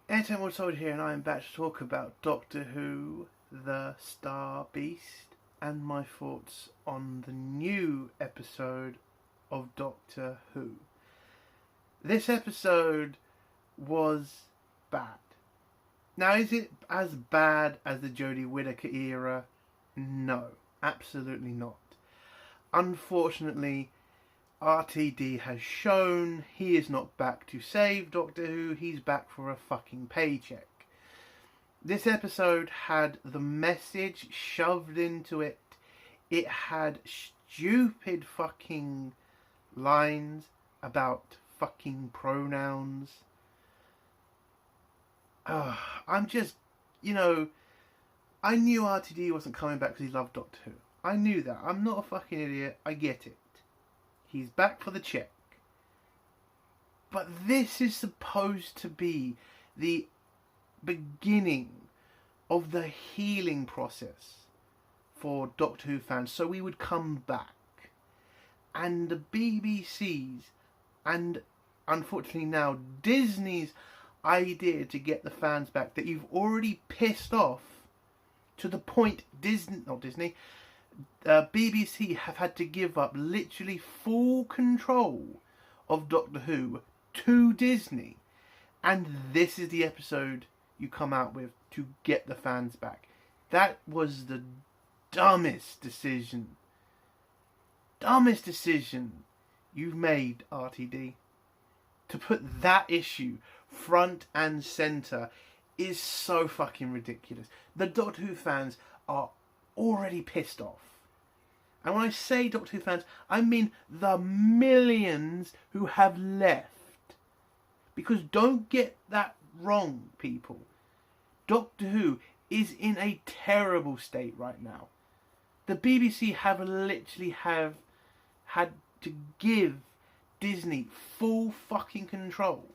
Anton Woodsold here, and I am back to talk about Doctor Who, The Star Beast, and my thoughts on the new episode of Doctor Who. This episode was bad. Now, is it as bad as the Jodie Whittaker era? No, absolutely not. Unfortunately, RTD has shown he is not back to save Doctor Who, he's back for a fucking paycheck. This episode had the message shoved into it. It had stupid fucking lines about fucking pronouns. I'm just, I knew RTD wasn't coming back because he loved Doctor Who. I knew that. I'm not a fucking idiot. I get it. He's back for the check. But this is supposed to be the beginning of the healing process for Doctor Who fans. So we would come back. And the BBC's, and unfortunately now Disney's idea to get the fans back that you've already pissed off to the point BBC have had to give up literally full control of Doctor Who to Disney, and this is the episode you come out with to get the fans back. That was the dumbest decision you've made, RTD. To put that issue front and centre is so fucking ridiculous. The Doctor Who fans are already pissed off. And when I say Doctor Who fans, I mean the millions who have left. Because don't get that wrong, people. Doctor Who is in a terrible state right now. The BBC have literally had to give Disney full fucking control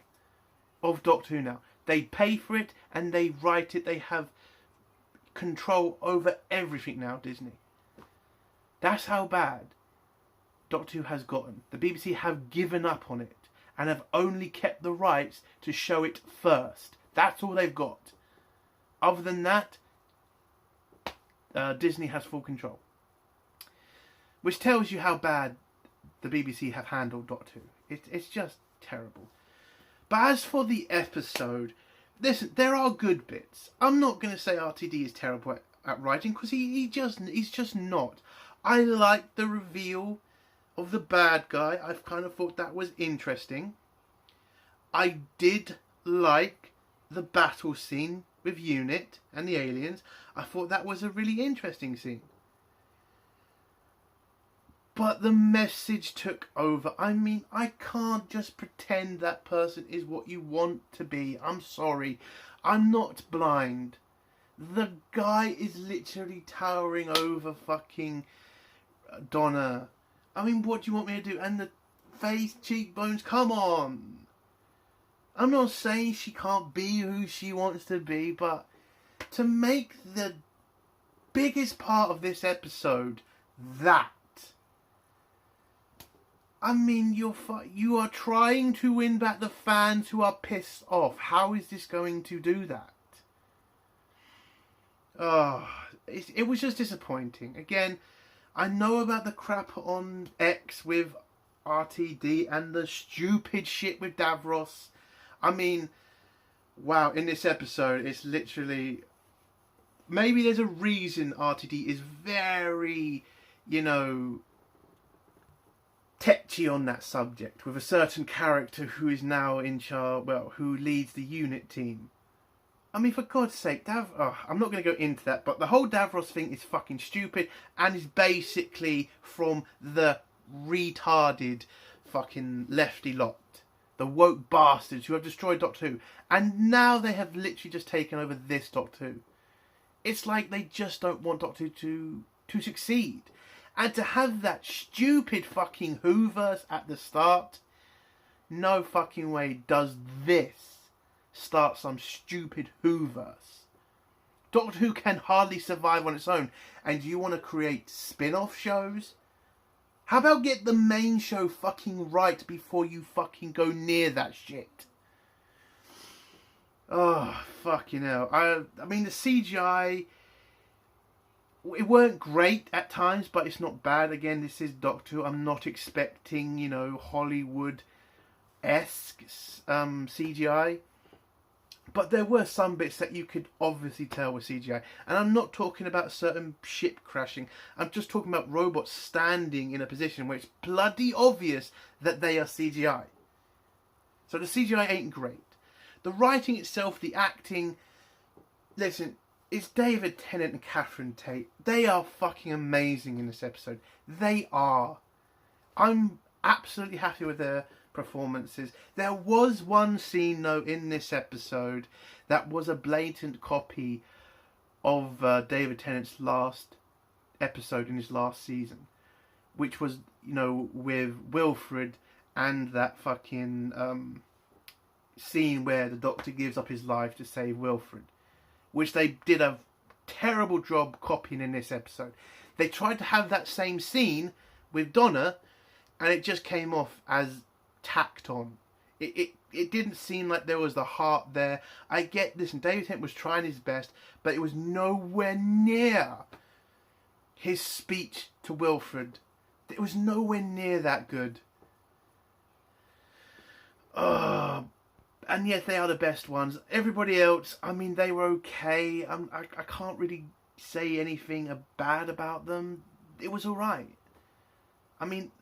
of Doctor Who now. They pay for it and they write it. They have control over everything now, Disney. That's how bad Doctor Who has gotten. The BBC have given up on it and have only kept the rights to show it first. That's all they've got. Other than that, Disney has full control. Which tells you how bad the BBC have handled Doctor Who. It's just terrible. But as for the episode, listen, there are good bits. I'm not going to say RTD is terrible at writing, because he's just not. I like the reveal of the bad guy. I've kind of thought that was interesting. I did like the battle scene with UNIT and the aliens. I thought that was a really interesting scene. But the message took over. I mean, I can't just pretend that person is what you want to be. I'm sorry. I'm not blind. The guy is literally towering over fucking Donna. I mean, what do you want me to do? And the face, cheekbones, come on. I'm not saying she can't be who she wants to be, but to make the biggest part of this episode that. I mean, you are trying to win back the fans who are pissed off. How is this going to do that? It was just disappointing. Again, I know about the crap on X with RTD and the stupid shit with Davros. I mean, wow, in this episode, it's literally... Maybe there's a reason RTD is very, tetchy on that subject with a certain character who is now in charge, who leads the UNIT team. I mean, for God's sake, I'm not going to go into that, but the whole Davros thing is fucking stupid and is basically from the retarded fucking lefty lot. The woke bastards who have destroyed Doctor Who. And now they have literally just taken over this Doctor Who. It's like they just don't want Doctor Who to succeed. And to have that stupid fucking Whoverse at the start, no fucking way does this start some stupid Whoverse. Doctor Who can hardly survive on its own, and you want to create spin-off shows? How about get the main show fucking right before you fucking go near that shit? Oh, fucking hell. I mean, the CGI, it weren't great at times, but it's not bad. Again, this is Doctor Who. I'm not expecting, you know, Hollywood-esque CGI. But there were some bits that you could obviously tell were CGI. And I'm not talking about certain ship crashing. I'm just talking about robots standing in a position where it's bloody obvious that they are CGI. So the CGI ain't great. The writing itself, the acting... Listen, it's David Tennant and Catherine Tate. They are fucking amazing in this episode. They are. I'm absolutely happy with their performances. There was one scene though in this episode that was a blatant copy of David Tennant's last episode in his last season, which was, you know, with Wilfred and that fucking scene where the Doctor gives up his life to save Wilfred, which they did a terrible job copying in this episode. They tried to have that same scene with Donna and it just came off as tacked on. It didn't seem like there was the heart there. I get this, and David Tennant was trying his best, but it was nowhere near his speech to Wilfred. It was nowhere near that good. And yet they are the best ones. Everybody else, I mean, they were okay. I can't really say anything bad about them. It was alright. I mean,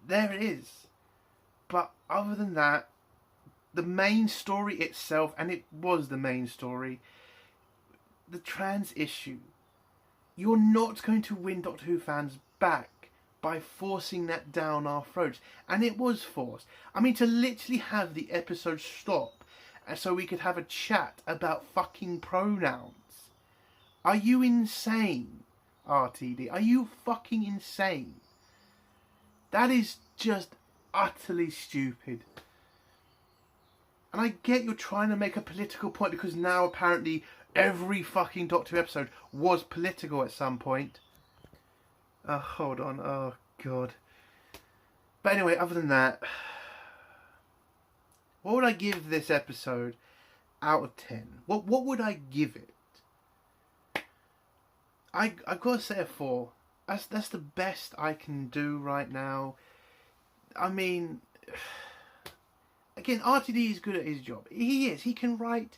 there it is. But other than that, the main story itself, and it was the main story, the trans issue, you're not going to win Doctor Who fans back by forcing that down our throats. And it was forced. I mean, to literally have the episode stop so we could have a chat about fucking pronouns. Are you insane, RTD? Are you fucking insane? That is just utterly stupid. And I get you're trying to make a political point because now apparently every fucking Doctor Who episode was political at some point. Hold on. Oh, God. But anyway, other than that, what would I give this episode out of 10? What would I give it? I've got to say a 4. That's the best I can do right now. I mean, again, RTD is good at his job. He is. He can write.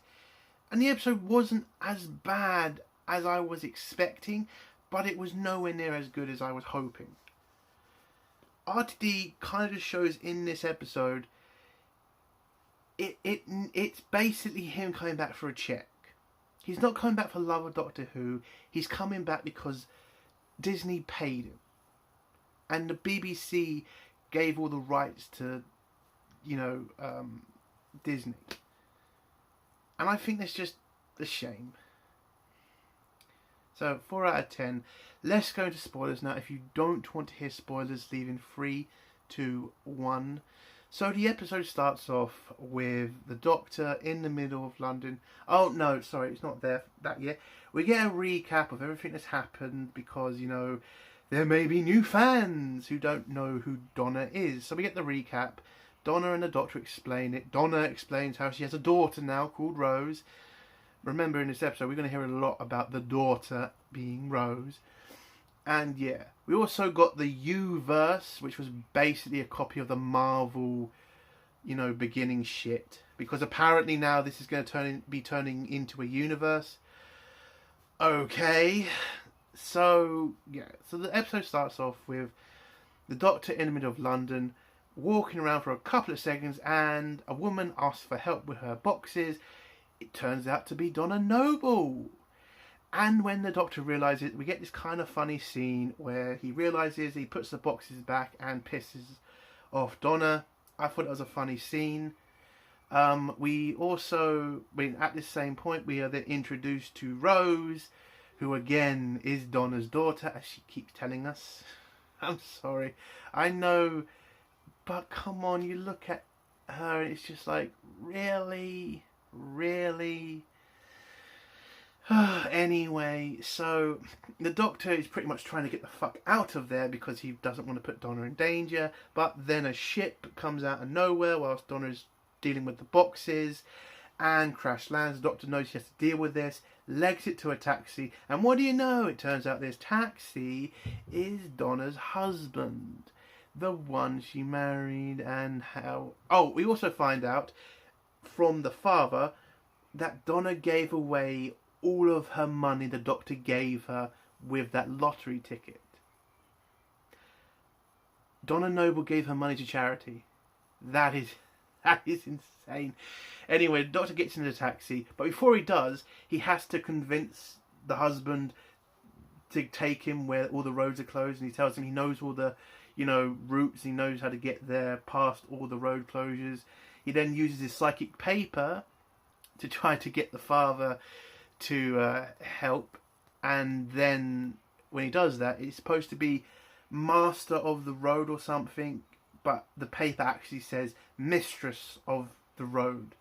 And the episode wasn't as bad as I was expecting, but it was nowhere near as good as I was hoping. RTD kind of just shows in this episode, it's basically him coming back for a check. He's not coming back for love of Doctor Who. He's coming back because Disney paid him. And the BBC gave all the rights to, you know, Disney. And I think that's just a shame. So, 4 out of 10. Let's go into spoilers now. If you don't want to hear spoilers, leave in 3, 2, 1. So the episode starts off with the Doctor in the middle of London. Oh, no, sorry, it's not there that yet. We get a recap of everything that's happened because, you know, there may be new fans who don't know who Donna is. So we get the recap. Donna and the Doctor explain it. Donna explains how she has a daughter now called Rose. Remember, in this episode, we're going to hear a lot about the daughter being Rose. And yeah, we also got the U-verse, which was basically a copy of the Marvel, you know, beginning shit. Because apparently now this is going to be turning into a universe. Okay. So, yeah. So the episode starts off with the Doctor in the middle of London, walking around for a couple of seconds, and a woman asks for help with her boxes. It turns out to be Donna Noble. And when the Doctor realises, we get this kind of funny scene where he realises he puts the boxes back and pisses off Donna. I thought it was a funny scene. We also, at this same point, we are then introduced to Rose, who again is Donna's daughter, as she keeps telling us. I'm sorry. I know, but come on, you look at her and it's just like, really? Really? Anyway, so the Doctor is pretty much trying to get the fuck out of there because he doesn't want to put Donna in danger, but then a ship comes out of nowhere whilst Donna's dealing with the boxes, and crash lands. The doctor knows she has to deal with this, legs it to a taxi, and what do you know? It turns out this taxi is Donna's husband, the one she married, and how... Oh, we also find out from the father that Donna gave away all of her money the doctor gave her with that lottery ticket. Donna Noble gave her money to charity. That is insane. Anyway, the doctor gets into the taxi, but before he does, he has to convince the husband to take him where all the roads are closed, and he tells him he knows all the, routes, he knows how to get there past all the road closures. He then uses his psychic paper to try to get the father to help, and then when he does that, it's supposed to be master of the road or something, but the paper actually says mistress of the road.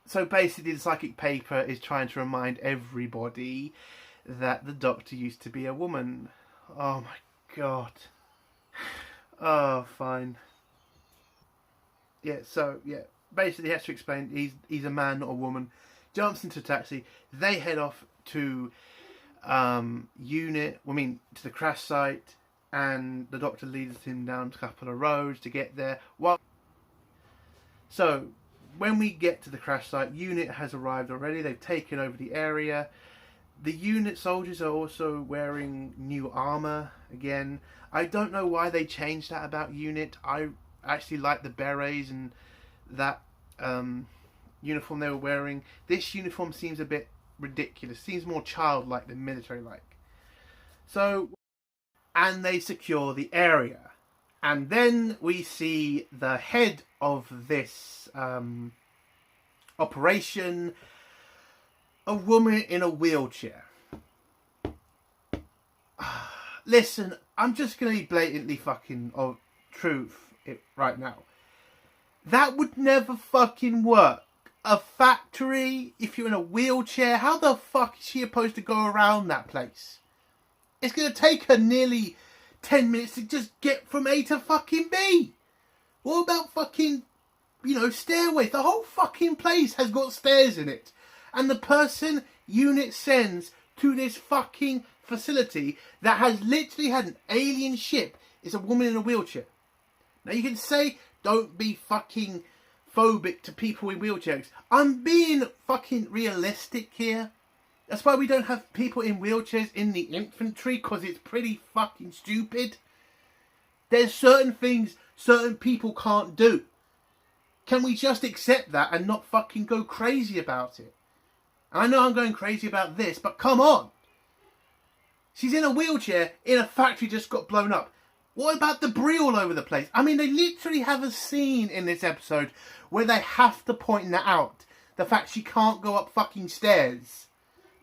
So basically the psychic paper is trying to remind everybody that the doctor used to be a woman. Oh my god. Oh, fine. Yeah, so, yeah. Basically he has to explain he's a man, not a woman. Jumps into a taxi. They head off to to the crash site, and the doctor leads him down a couple of roads to get there. So, when we get to the crash site, UNIT has arrived already. They've taken over the area. The UNIT soldiers are also wearing new armour again. I don't know why they changed that about UNIT. I actually like the berets and that uniform they were wearing. This uniform seems a bit ridiculous. Seems more childlike than military-like. So, and they secure the area. And then we see the head of this operation, a woman in a wheelchair. Listen, I'm just going to be blatantly fucking of truth right now. That would never fucking work. A factory, if you're in a wheelchair, how the fuck is she supposed to go around that place? It's going to take her nearly 10 minutes to just get from A to fucking B. What about fucking, stairways? The whole fucking place has got stairs in it. And the person UNIT sends to this fucking facility that has literally had an alien ship is a woman in a wheelchair. Now you can say, don't be fucking phobic to people in wheelchairs. I'm being fucking realistic here. That's why we don't have people in wheelchairs in the infantry, because it's pretty fucking stupid. There's certain things certain people can't do. Can we just accept that and not fucking go crazy about it? I know I'm going crazy about this, but come on. She's in a wheelchair in a factory just got blown up. What about debris all over the place? I mean, they literally have a scene in this episode where they have to point that out. The fact she can't go up fucking stairs.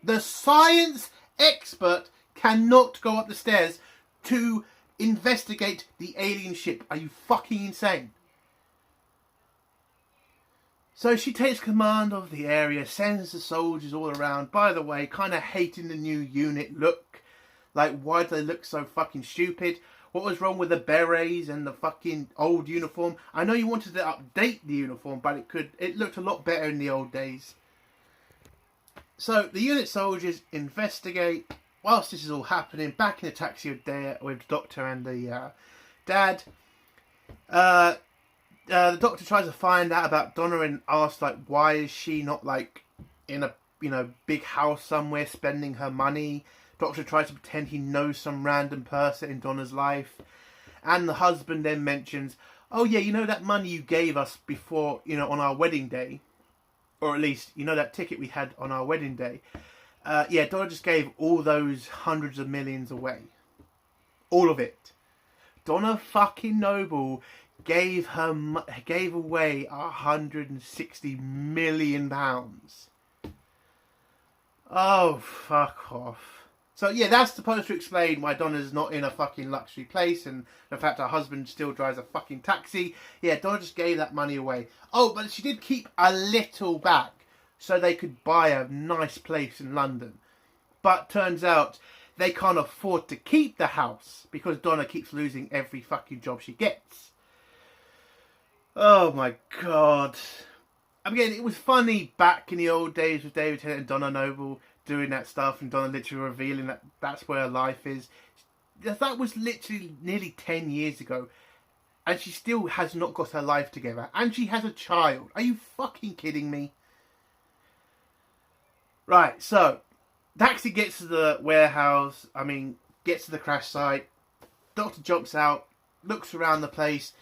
The science expert cannot go up the stairs to investigate the alien ship. Are you fucking insane? So she takes command of the area, sends the soldiers all around. By the way, kind of hating the new UNIT look. Like, why do they look so fucking stupid? What was wrong with the berets and the fucking old uniform? I know you wanted to update the uniform, but it looked a lot better in the old days. So the UNIT soldiers investigate. Whilst this is all happening, back in the taxi with the doctor and the dad, the doctor tries to find out about Donna and asks, like, why is she not, like, in a big house somewhere spending her money? Doctor tries to pretend he knows some random person in Donna's life. And the husband then mentions, oh yeah, that money you gave us before, on our wedding day. Or at least, that ticket we had on our wedding day. Yeah, Donna just gave all those hundreds of millions away. All of it. Donna fucking Noble gave away £160 million. Oh, fuck off. So yeah, that's supposed to explain why Donna's not in a fucking luxury place, and the fact her husband still drives a fucking taxi. Yeah, Donna just gave that money away. Oh, but she did keep a little back so they could buy a nice place in London. But turns out they can't afford to keep the house because Donna keeps losing every fucking job she gets. Oh my god. again, it was funny back in the old days with David Tennant and Donna Noble doing that stuff, and Donna literally revealing that that's where her life is. That was literally nearly 10 years ago, and she still has not got her life together, and she has a child. Are you fucking kidding me? Right, so Taxi gets to the warehouse. Gets to the crash site. Doctor jumps out, looks around the place.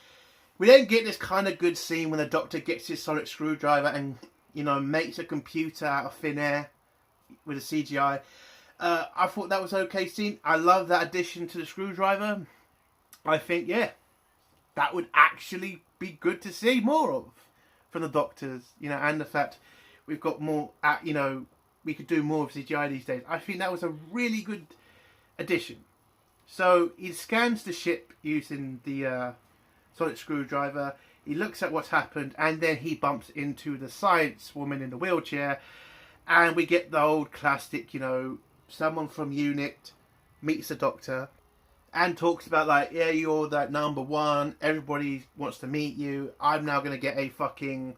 We then get this kind of good scene when the Doctor gets his sonic screwdriver and, makes a computer out of thin air with a CGI. I thought that was okay scene. I love that addition to the screwdriver. I think, yeah, that would actually be good to see more of from the Doctors, and the fact we've got more, we could do more of CGI these days. I think that was a really good addition. So he scans the ship using the sonic screwdriver. He looks at what's happened, and then he bumps into the science woman in the wheelchair, and we get the old classic, someone from UNIT meets the Doctor and talks about, like, yeah, you're that number one, everybody wants to meet you, I'm now going to get a fucking,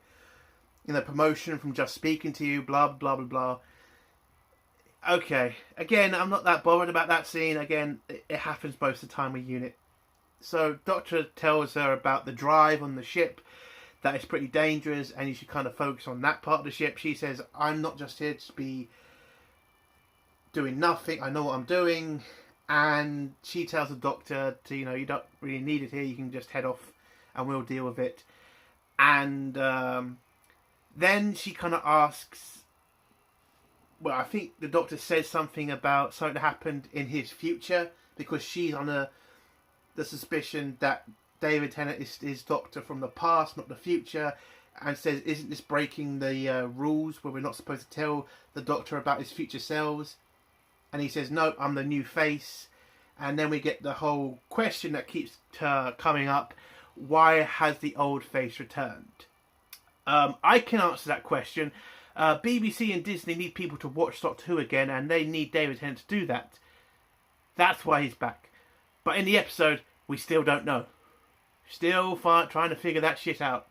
promotion from just speaking to you, blah, blah, blah, blah. Okay, again, I'm not that bothered about that scene. Again, it happens most of the time with UNIT. So Doctor tells her about the drive on the ship, that it's pretty dangerous and you should kind of focus on that part of the ship. She says, I'm not just here to be doing nothing, I know what I'm doing. And she tells the Doctor to, you don't really need it here, you can just head off and we'll deal with it. And then she kind of asks, well, I think the Doctor says something about something that happened in his future, because she's on the suspicion that David Tennant is his Doctor from the past, not the future, and says, isn't this breaking the rules where we're not supposed to tell the Doctor about his future selves? And he says, no, I'm the new face. And then we get the whole question that keeps coming up, why has the old face returned? I can answer that question. BBC and Disney need people to watch Doctor Who again, and they need David Tennant to do that. That's why he's back. But in the episode, we still don't know. Still trying to figure that shit out.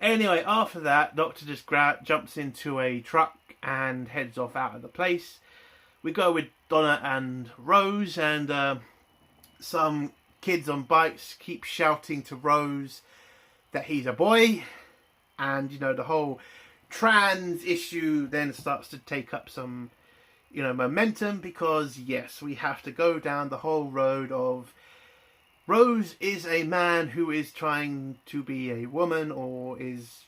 Anyway, after that, Doctor just jumps into a truck and heads off out of the place. We go with Donna and Rose, and some kids on bikes keep shouting to Rose that he's a boy. And, the whole trans issue then starts to take up some, momentum, because, yes, we have to go down the whole road of Rose is a man who is trying to be a woman, or is,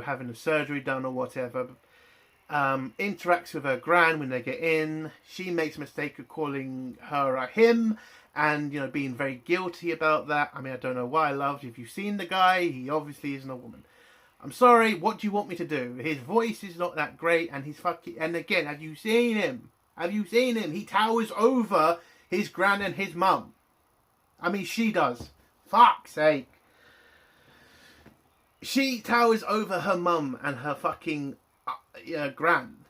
having a surgery done or whatever. Interacts with her gran when they get in. She makes a mistake of calling her a him, and, being very guilty about that. I don't know why, love. If you've seen the guy, he obviously isn't a woman. I'm sorry, what do you want me to do? His voice is not that great, and he's fucking... And again, have you seen him? Have you seen him? He towers over his gran and his mum. She does. Fuck's sake. She towers over her mum and her fucking gran.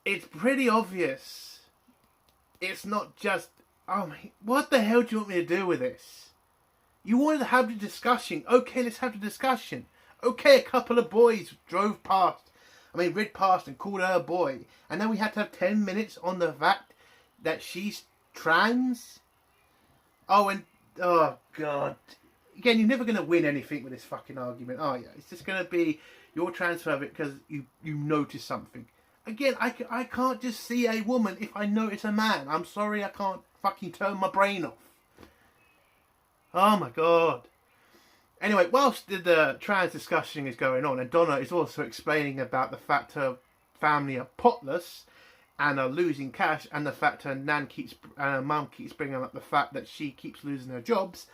It's pretty obvious. It's not just... what the hell do you want me to do with this? You wanted to have the discussion. Okay, let's have the discussion. Okay, a couple of boys rid past and called her a boy. And then we had to have 10 minutes on the fact that she's trans? Oh, God. Again, you're never going to win anything with this fucking argument, are you? It's just going to be you're transphobic because you notice something. Again, I can't just see a woman if I notice a man. I'm sorry, I can't fucking turn my brain off. Oh, my God. Anyway, whilst the trans discussion is going on, and Donna is also explaining about the fact her family are potless and are losing cash, and the fact her mum keeps bringing up the fact that she keeps losing her jobs,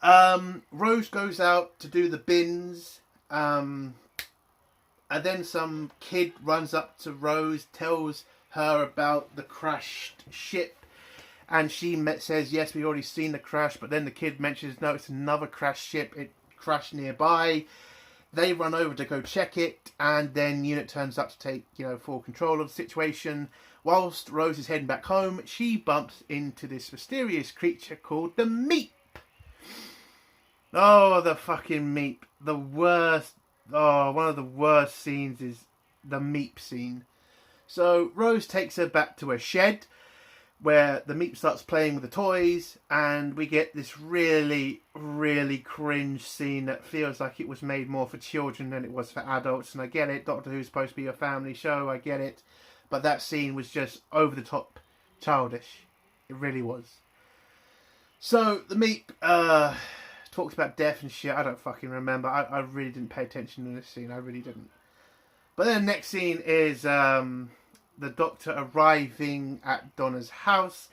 Rose goes out to do the bins, and then some kid runs up to Rose, tells her about the crashed ship. And she says, yes, we've already seen the crash. But then the kid mentions, no, it's another crashed ship. It crashed nearby. They run over to go check it. And then UNIT turns up to take, full control of the situation. Whilst Rose is heading back home, she bumps into this mysterious creature called the Meep. Oh, the fucking Meep. The worst one of the worst scenes is the Meep scene. So Rose takes her back to her shed where the Meep starts playing with the toys, and we get this really, really cringe scene that feels like it was made more for children than it was for adults. And I get it, Doctor Who's supposed to be a family show, I get it. But that scene was just over the top childish. It really was. So the Meep talks about death and shit. I don't fucking remember. I really didn't pay attention in this scene. I really didn't. But then the next scene is the Doctor arriving at Donna's house.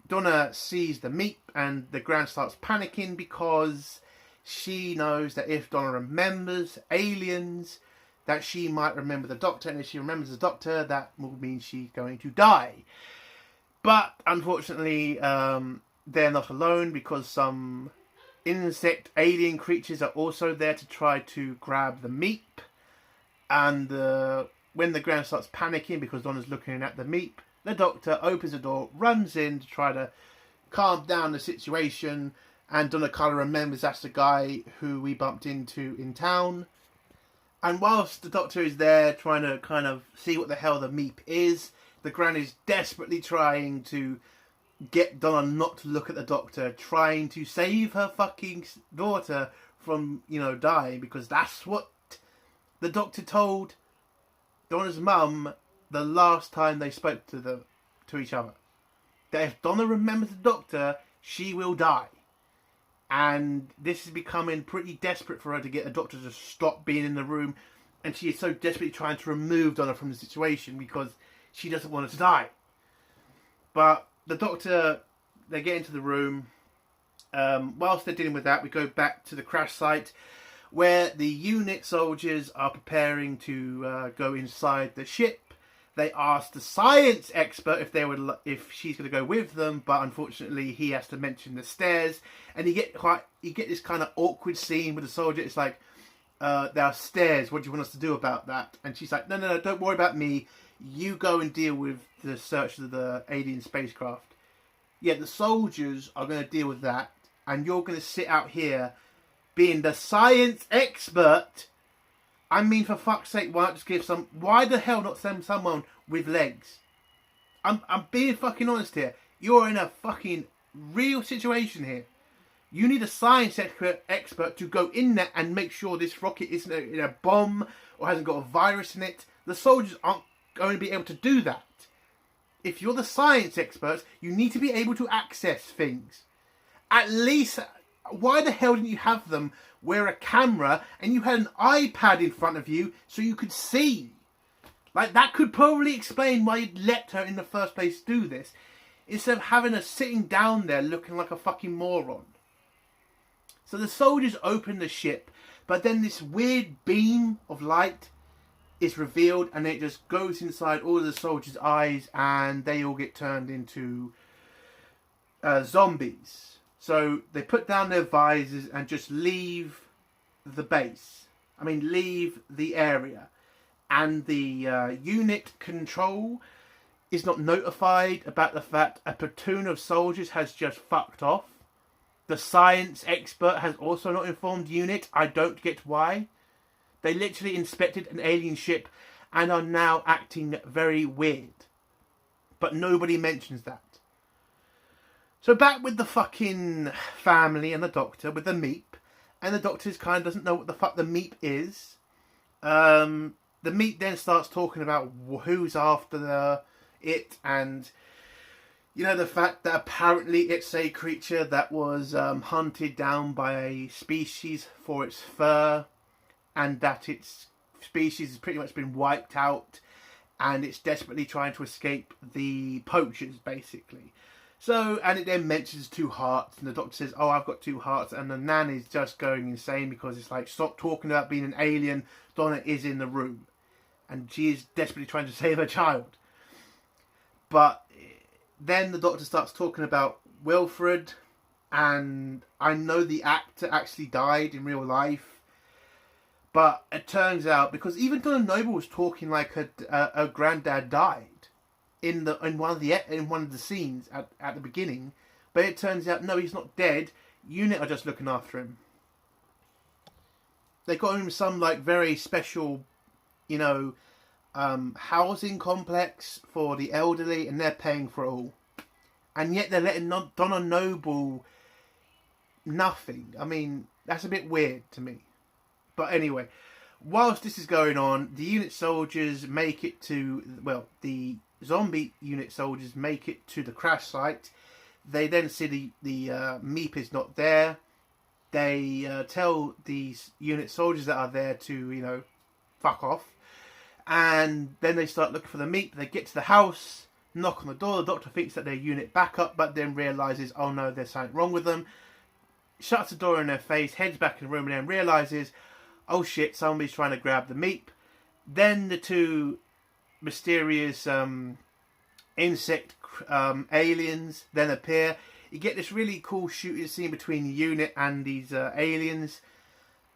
Donna sees the Meep and the Gran starts panicking because she knows that if Donna remembers aliens, that she might remember the Doctor, and if she remembers the Doctor, that will mean she's going to die. But unfortunately, they're not alone because some insect alien creatures are also there to try to grab the Meep. And when the Gran starts panicking because Donna's looking at the Meep, the Doctor opens the door, runs in to try to calm down the situation, and Donna kind of remembers that's the guy who we bumped into in town. And whilst the Doctor is there trying to kind of see what the hell the Meep is, the Gran is desperately trying to get Donna not to look at the Doctor, trying to save her fucking daughter from, dying, because that's what the Doctor told Donna's mum the last time they spoke to each other. That if Donna remembers the Doctor, she will die. And this is becoming pretty desperate for her to get the Doctor to stop being in the room. And she is so desperately trying to remove Donna from the situation because she doesn't want her to die. But the Doctor, they get into the room. Whilst they're dealing with that, we go back to the crash site where the unit soldiers are preparing to go inside the ship. They ask the science expert if she's going to go with them, but unfortunately he has to mention the stairs, and you get this kind of awkward scene with the soldier. It's like, there are stairs. What do you want us to do about that? And she's like, no, don't worry about me. You go and deal with the search of the alien spacecraft. Yeah, the soldiers are going to deal with that, and you're going to sit out here being the science expert. I mean, for fuck's sake, why not just give why the hell not send someone with legs? I'm being fucking honest here. You're in a fucking real situation here. You need a science expert to go in there and make sure this rocket isn't in a bomb or hasn't got a virus in it. The soldiers aren't going to be able to do that. If you're the science experts, you need to be able to access things. At least, why the hell didn't you have them wear a camera and you had an iPad in front of you so you could see? Like, that could probably explain why you'd let her in the first place do this, instead of having her sitting down there looking like a fucking moron. So the soldiers open the ship, but then this weird beam of light is revealed and it just goes inside all of the soldiers' eyes and they all get turned into zombies. So they put down their visors and just leave the base. Leave the area. And the unit control is not notified about the fact a platoon of soldiers has just fucked off. The science expert has also not informed unit. I don't get why. They literally inspected an alien ship and are now acting very weird. But nobody mentions that. So back with the fucking family and the Doctor with the Meep. And the Doctor kind of doesn't know what the fuck the Meep is. The Meep then starts talking about who's after it. And, the fact that apparently it's a creature that was hunted down by a species for its fur. And that its species has pretty much been wiped out. And it's desperately trying to escape the poachers, basically. So, and it then mentions 2 hearts, and the Doctor says, oh, I've got 2 hearts, and the Nan is just going insane because it's like, stop talking about being an alien, Donna is in the room. And she is desperately trying to save her child. But then the Doctor starts talking about Wilfred, and I know the actor actually died in real life. But it turns out, because even Donna Noble was talking like her granddad died. In one of the scenes at the beginning, but it turns out no, he's not dead. Unit are just looking after him. they got him some like very special, you know, housing complex for the elderly, and they're paying for it all. And yet they're letting Donna Noble nothing. I mean, that's a bit weird to me. But anyway, whilst this is going on, the unit soldiers make it to, well, the zombie unit soldiers make it to the crash site. They then see the Meep is not there. They tell these unit soldiers that are there to, you know, fuck off. And then they start looking for the Meep. They get to the house, knock on the door. The doctor thinks that they're unit backup, but then realises, oh no, there's something wrong with them. Shuts the door in their face, heads back in the room, and then realises, oh shit, somebody's trying to grab the Meep. Then the two mysterious insect aliens then appear. You get this really cool shooting scene between the unit and these aliens.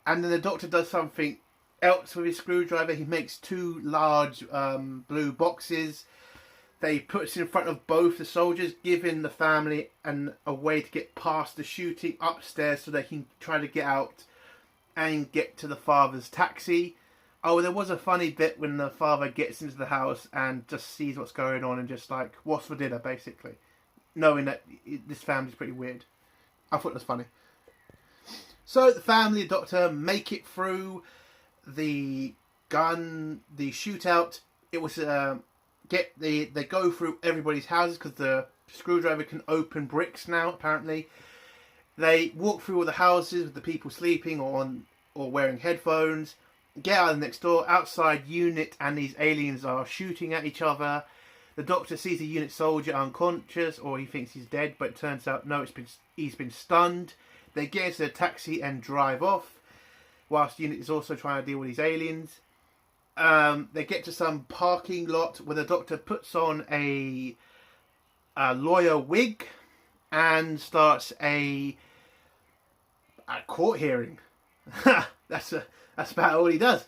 And then the doctor does something else with his screwdriver. He makes two large blue boxes. They puts in front of both the soldiers, giving the family a way to get past the shooting upstairs so they can try to get out and get to the father's taxi. Oh, there was a funny bit when the father gets into the house and just sees what's going on and just like, what's for dinner, basically. Knowing that this family's pretty weird. I thought it was funny. So the family, the doctor, make it through the shootout. It was... they go through everybody's houses because the screwdriver can open bricks now, apparently. They walk through all the houses with the people sleeping or wearing headphones. Get out of the next door. Outside, unit and these aliens are shooting at each other. The doctor sees a unit soldier unconscious, or he thinks he's dead, but it turns out no, he's been stunned. They get into the taxi and drive off, whilst unit is also trying to deal with these aliens. They get to some parking lot where the doctor puts on a lawyer wig and starts a court hearing. That's about all he does.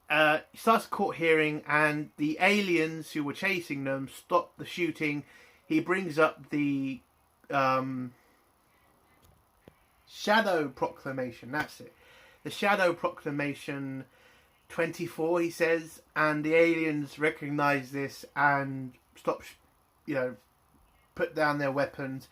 He starts a court hearing, and the aliens who were chasing them stop the shooting. He brings up the Shadow Proclamation. That's it. The Shadow Proclamation 24, he says, and the aliens recognise this and stop, put down their weapons.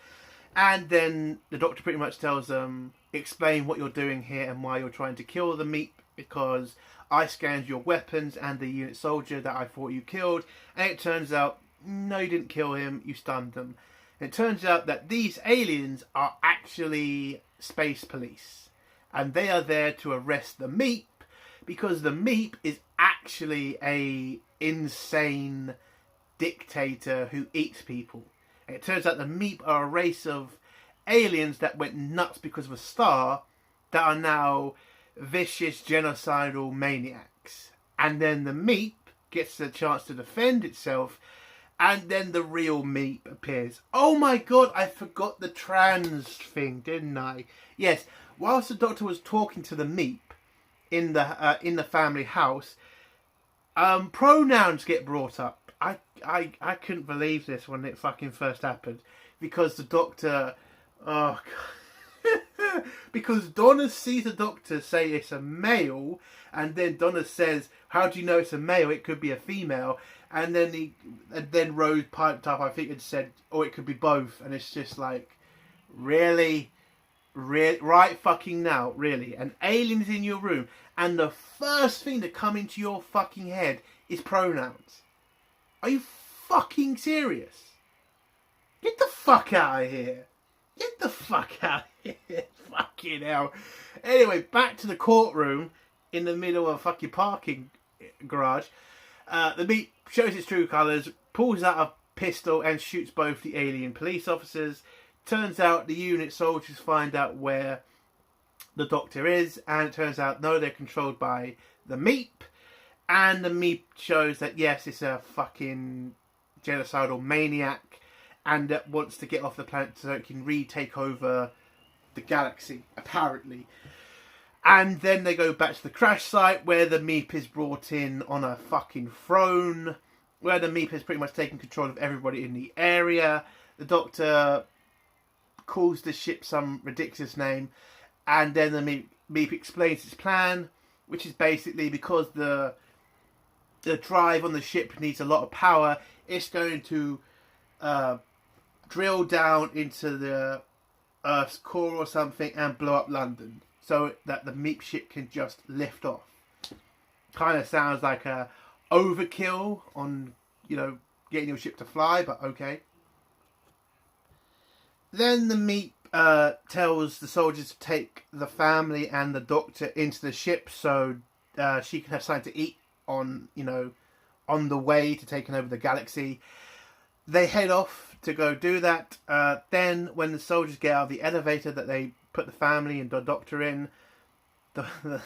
And then the doctor pretty much tells them, explain what you're doing here and why you're trying to kill the Meep, because I scanned your weapons and the unit soldier that I thought you killed, and it turns out, no, you didn't kill him, you stunned them. And it turns out that these aliens are actually space police, and they are there to arrest the Meep, because the Meep is actually a insane dictator who eats people. And it turns out the Meep are a race of aliens that went nuts because of a star that are now vicious genocidal maniacs. And then the Meep gets the chance to defend itself, and then the real Meep appears. Oh my god, I forgot the trans thing, didn't I? Yes, whilst the doctor was talking to the Meep in the family house, pronouns get brought up. I couldn't believe this when it fucking first happened, because the doctor, oh god, because Donna sees the doctor say it's a male, and then Donna says, "How do you know it's a male? It could be a female." And then Rose piped up, I think, and said, "Oh, it could be both." And it's just like, really, right fucking now, really? An alien's in your room, and the first thing to come into your fucking head is pronouns. Are you fucking serious? Get the fuck out of here. Get the fuck out of here. Fucking hell. Anyway, back to the courtroom in the middle of a fucking parking garage. The Meep shows its true colours, pulls out a pistol and shoots both the alien police officers. Turns out the unit soldiers find out where the doctor is, and it turns out, no, they're controlled by the Meep. And the Meep shows that, yes, it's a fucking genocidal maniac, and that wants to get off the planet so it can retake over the galaxy, apparently. And then they go back to the crash site, where the Meep is brought in on a fucking throne, where the Meep has pretty much taken control of everybody in the area. The doctor calls the ship some ridiculous name, and then the Meep Meep explains his plan, which is basically because the drive on the ship needs a lot of power, it's going to drill down into the Earth's core or something and blow up London so that the Meep ship can just lift off. Kind of sounds like a overkill on, getting your ship to fly, but okay. Then the Meep tells the soldiers to take the family and the doctor into the ship so she can have something to eat on the way to taking over the galaxy. They head off to go do that. Then when the soldiers get out of the elevator that they put the family and the doctor in, the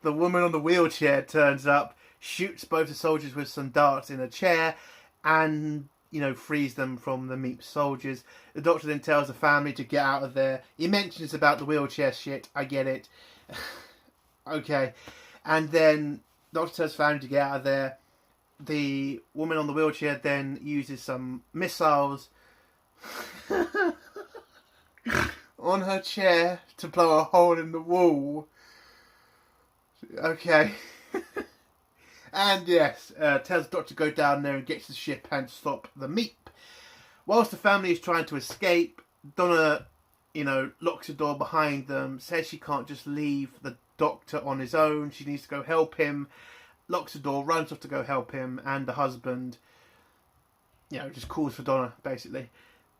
woman on the wheelchair turns up, shoots both the soldiers with some darts in a chair, and frees them from the Meep soldiers. The doctor then tells the family to get out of there. He mentions about the wheelchair shit. I get it. Okay. And then the doctor tells the family to get out of there. The woman on the wheelchair then uses some missiles on her chair to blow a hole in the wall. Okay. And yes, tells the doctor to go down there and get to the ship and stop the Meep. Whilst the family is trying to escape, Donna, locks the door behind them, says she can't just leave the doctor on his own, she needs to go help him, locks the door, runs off to go help him, and the husband, just calls for Donna, basically.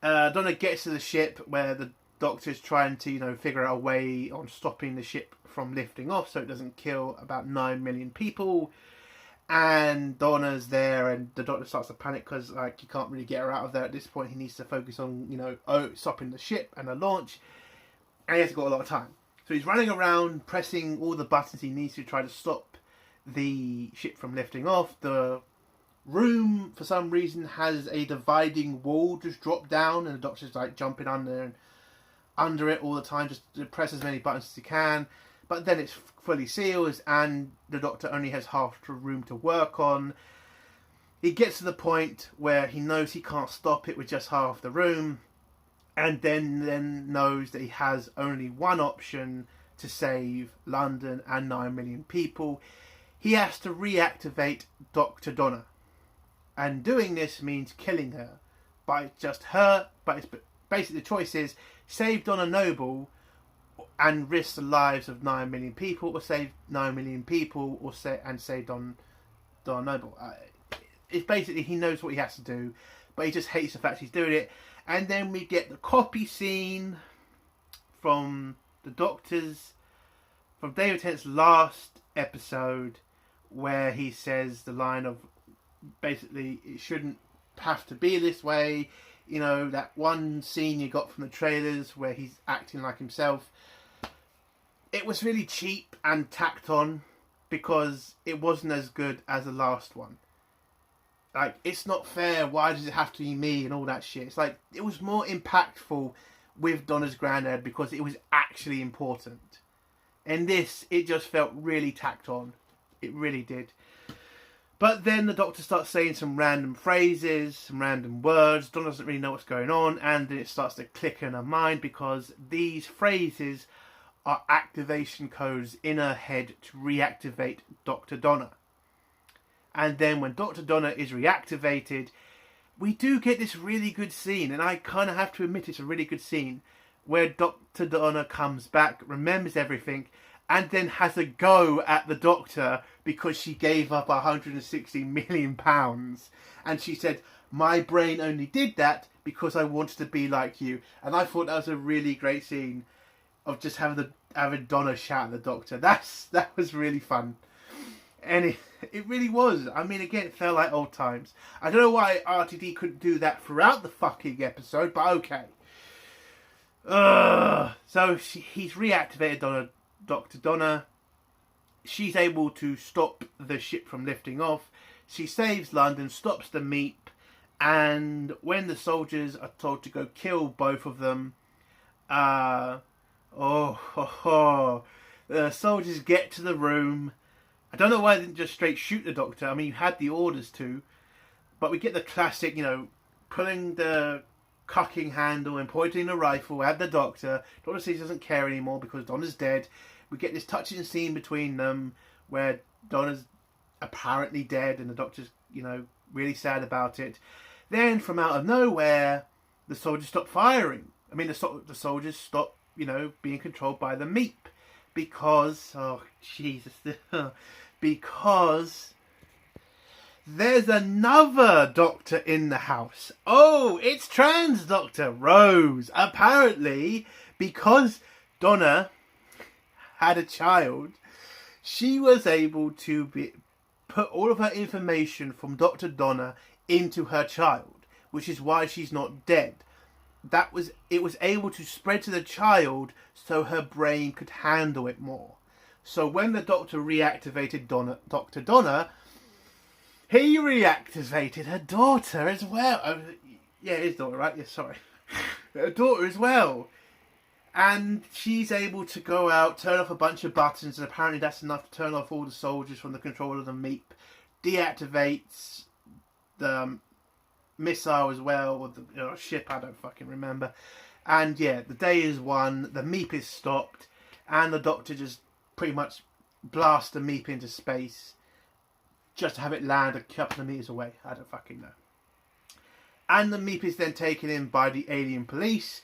Donna gets to the ship where the doctor is trying to, figure out a way on stopping the ship from lifting off so it doesn't kill about 9 million people. And Donna's there, and the doctor starts to panic because, you can't really get her out of there at this point. He needs to focus on, stopping the ship and the launch. And he hasn't got a lot of time. So he's running around, pressing all the buttons he needs to try to stop the ship from lifting off. The room, for some reason, has a dividing wall just drop down, and the doctor's, jumping under it all the time, just to press as many buttons as he can. But then it's fully sealed, and the doctor only has half the room to work on. He gets to the point where he knows he can't stop it with just half the room, and then knows that he has only one option to save London and 9 million people. He has to reactivate Dr. Donna. And doing this means killing her. But it's just her, but it's basically the choice is save Donna Noble and risk the lives of 9 million people, or save 9 million people, or save Donna Noble. It's basically, he knows what he has to do, but he just hates the fact he's doing it. And then we get the copy scene from David Tennant's last episode, where he says the line of, basically, it shouldn't have to be this way. That one scene you got from the trailers where he's acting like himself. It was really cheap and tacked on because it wasn't as good as the last one. It's not fair. Why does it have to be me and all that shit? It's it was more impactful with Donna's granddad because it was actually important. In this, it just felt really tacked on. It really did. But then the doctor starts saying some random phrases, some random words. Donna doesn't really know what's going on, and then it starts to click in her mind because these phrases are activation codes in her head to reactivate Dr. Donna. And then when Dr. Donna is reactivated, we do get this really good scene, and I kind of have to admit it's a really good scene, where Dr. Donna comes back, remembers everything, and then has a go at the doctor because she gave up £160 million. And she said, my brain only did that because I wanted to be like you. And I thought that was a really great scene of just having Donna shout at the doctor. That was really fun. And it really was. I mean, again, it felt like old times. I don't know why RTD couldn't do that throughout the fucking episode, but okay. So he's reactivated Dr. Donna. She's able to stop the ship from lifting off. She saves London, stops the Meep, and when the soldiers are told to go kill both of them, the soldiers get to the room. I don't know why they didn't just straight shoot the doctor. I mean, you had the orders to, but we get the classic, pulling the cucking handle and pointing a rifle at the Doctor. Donna says he doesn't care anymore because Donna's dead. We get this touching scene between them where Donna's apparently dead and the Doctor's, really sad about it. Then, from out of nowhere, the soldiers stop firing. I mean, the soldiers stop, being controlled by the Meep. Because, oh, Jesus, because there's another Doctor in the house. Oh, it's Trans Doctor Rose. Apparently, because Donna had a child, she was able to put all of her information from Dr. Donna into her child, which is why she's not dead. It was able to spread to the child so her brain could handle it more. So when the Doctor reactivated Dr. Donna, he reactivated her daughter as well. Yeah, his daughter, right? Yeah, sorry. Her daughter as well. And she's able to go out, turn off a bunch of buttons, and apparently that's enough to turn off all the soldiers from the control of the Meep. Deactivates the missile as well, or the ship, I don't fucking remember. And yeah, the day is won, the Meep is stopped, and the Doctor just pretty much blasts the Meep into space just to have it land a couple of meters away. I don't fucking know. And the Meep is then taken in by the alien police,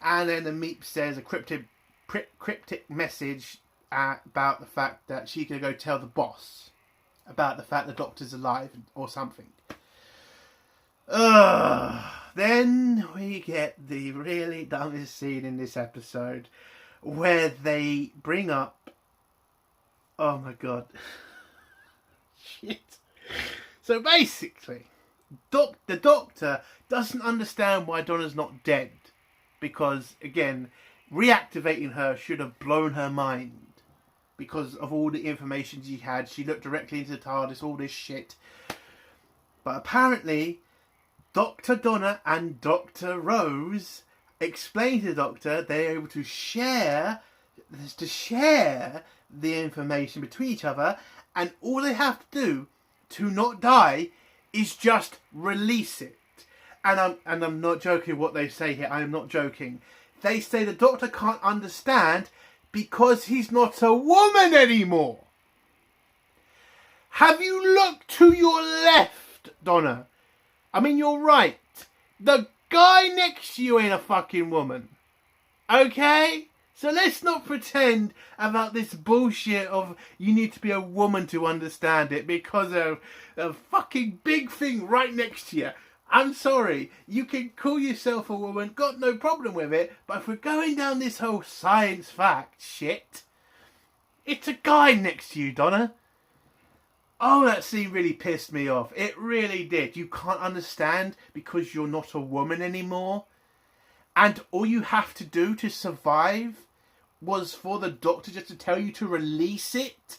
and then the Meep says a cryptic message about the fact that she can go tell the boss about the fact the Doctor's alive or something. Then we get the really dumbest scene in this episode where they bring up... Oh my god. Shit. So basically, the Doctor doesn't understand why Donna's not dead. Because, again, reactivating her should have blown her mind. Because of all the information she had. She looked directly into the TARDIS, all this shit. But apparently, Dr. Donna and Dr. Rose explain to the Doctor they're able to share the information between each other, and all they have to do to not die is just release it. And I'm not joking what they say here. I am not joking. They say the Doctor can't understand because he's not a woman anymore. Have you looked to your left, Donna? I mean, you're right. The guy next to you ain't a fucking woman. Okay? So let's not pretend about this bullshit of you need to be a woman to understand it because of a fucking big thing right next to you. I'm sorry, you can call yourself a woman, got no problem with it, but if we're going down this whole science fact shit, it's a guy next to you, Donna. Oh, that scene really pissed me off. It really did. You can't understand because you're not a woman anymore. And all you have to do to survive was for the Doctor just to tell you to release it?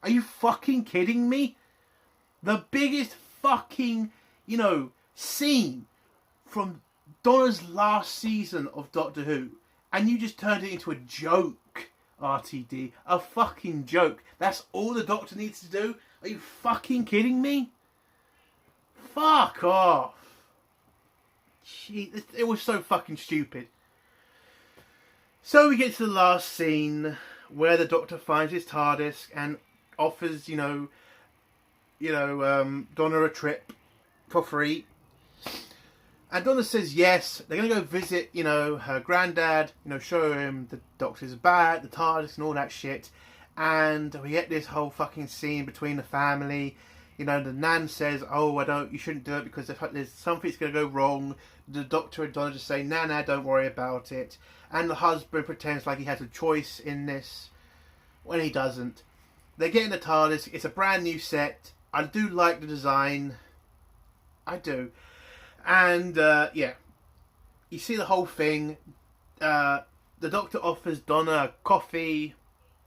Are you fucking kidding me? The biggest fucking, scene from Donna's last season of Doctor Who, and you just turned it into a joke, RTD. A fucking joke. That's all the Doctor needs to do? Are you fucking kidding me? Fuck off. Gee, it was so fucking stupid. So we get to the last scene where the Doctor finds his TARDIS and offers, Donna a trip for free. And Donna says yes. They're going to go visit, her granddad, show him the Doctor's back, the TARDIS and all that shit. And we get this whole fucking scene between the family. The Nan says, you shouldn't do it because there's something's going to go wrong. The Doctor and Donna just say, nah, don't worry about it. And the husband pretends like he has a choice in this when he doesn't. They get in the TARDIS. It's a brand new set. I do like the design. I do. And, you see the whole thing. The Doctor offers Donna coffee.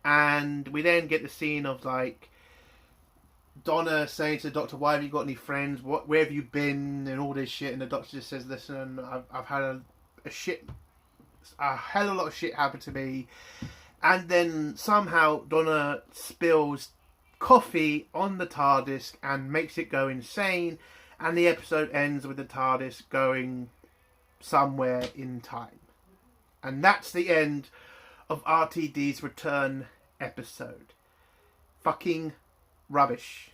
And we then get the scene of, Donna saying to the Doctor, why have you got any friends? Where have you been? And all this shit. And the Doctor just says, listen, I've had a hell of a lot of shit happen to me. And then somehow Donna spills coffee on the TARDIS and makes it go insane. And the episode ends with the TARDIS going somewhere in time. And that's the end of RTD's return episode. Fucking rubbish.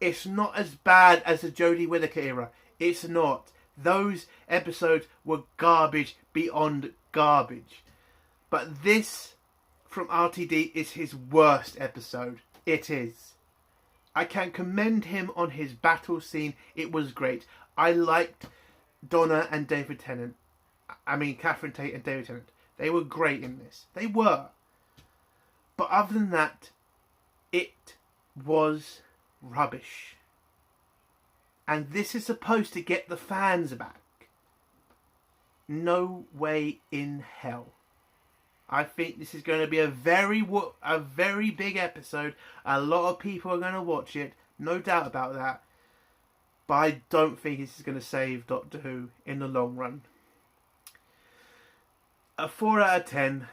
It's not as bad as the Jodie Whittaker era. It's not. Those episodes were garbage beyond garbage. But this from RTD is his worst episode. It is. I can commend him on his battle scene. It was great. I liked Donna and David Tennant. I mean, Catherine Tate and David Tennant. They were great in this. They were. But other than that, it was rubbish. And this is supposed to get the fans back. No way in hell. I think this is going to be a very big episode. A lot of people are going to watch it. No doubt about that. But I don't think this is going to save Doctor Who in the long run. A 4 out of 10.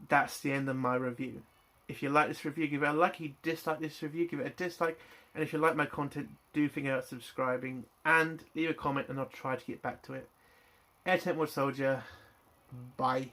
That's the end of my review. If you like this review, give it a like. If you dislike this review, give it a dislike. And if you like my content, do think about subscribing. And leave a comment and I'll try to get back to it. Air Temp Soldier. Bye.